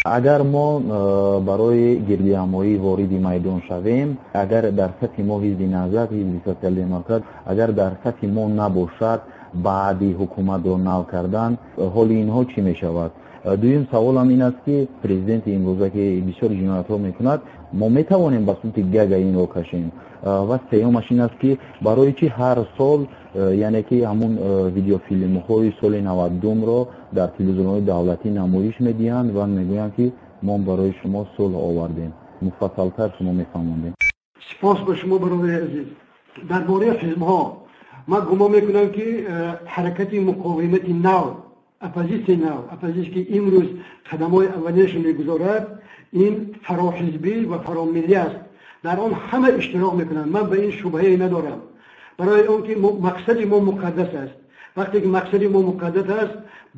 اگر ما برای گردهمایی وارد میدان شویم، اگر در سطح ما حزب نهضت، حزب سوسیال دموکرات اگر در سطح ما نباشد، بعد حکومت را نو کردن، حال اینها چی می شود؟ دویم سوالم این است که پرزیدنت امروزه که بسیار جنایت ها میکند، ما می توانیم به صورت گگ این را کشیم. و سیومش این است که برای چی هر سال یعنی که همون ویدیو فیلم های سال 92 را در تلویزیون های دولتی نمایش میدهند و میگویند که ما برای شما صلح آوردیم. مفصل‌تر شما میفهمونید. سپاس به شما برادر عزیز. درباره حزب ها من گمان میکنم که حرکت مقاومت نو، اپوزیسیون که امروز قدم‌های اولیش میگذارد، این فراحزبی و فرامیلی است. در آن همه اشتراک میکنند. من به این شبهه ندارم، برای اون که مقصد ما مقدس است. وقتی که مقصد ما مقدس است،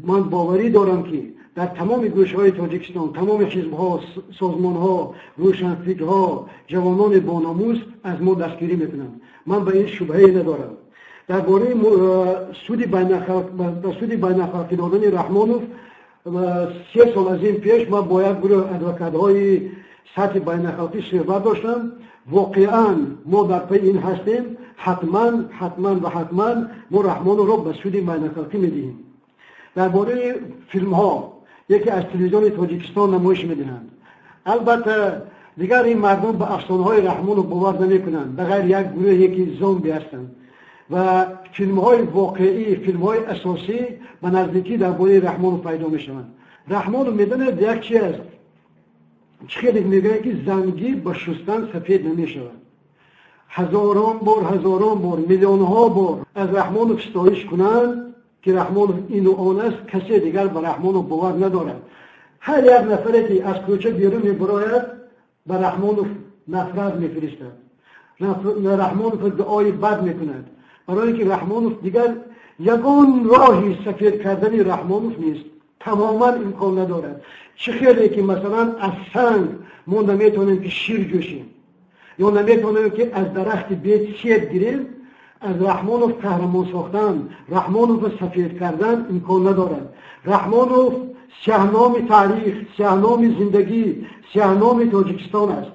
من باوری دارم که در تمام گوشه‌های تاجیکستان، تمام حزب‌ها، سازمان‌ها، روشنفکرها، جوانان باناموس از ما دستگیری میکنند. من به این شبهه ندارم. درباره سود بین‌الخلقی دادن رحمانوف 3 سال از این پیش من با یک گروه ادوکات‌های سطح بین‌الخلقی صحبت داشتم. واقعاً ما در پی این هستیم. حتما ما رحمانوف را به سود بین‌الخلقی میدهیم. درباره فیلم ها یکی از تلویزیون تاجیکستان نمایش میدهند. البته دیگر این مردم به افسانه های رحمانوف باور نمی کنند، بغیر یک گروه یکی زامبی هستند و فیلم های واقعی، فیلم های اساسی به نزدیکی درباره رحمانوف پیدا می شوند. رحمانوف میداند یک چی است، خیلی میگه که زنگی به شستن سفید نمی شود. هزاران بار میلیون ها بار از رحمانوف ستایش کنند که رحمانوف این و آن است، کسی دیگر به رحمانوف باور ندارد. هر یک نفری که از کوچه بیرون میبراید به رحمانوف نفرت میفرستد، رحمانوف دعای بد میکند، برای اینکه رحمانوف دیگر یگان راهی سفید کردن رحمانوف نیست، تماما امکان ندارد. چه خیلی که مثلا از سنگ ما نمیتونیم که شیر جوشیم یا نمیتونیم که از درخت بیت سیب گیریم. از رحمانوف قهرمان ساختن، رحمانوف سفید کردن امکان ندارد. رحمانوف شاهنامه تاریخ، شاهنامه زندگی، شاهنامه تاجیکستان است.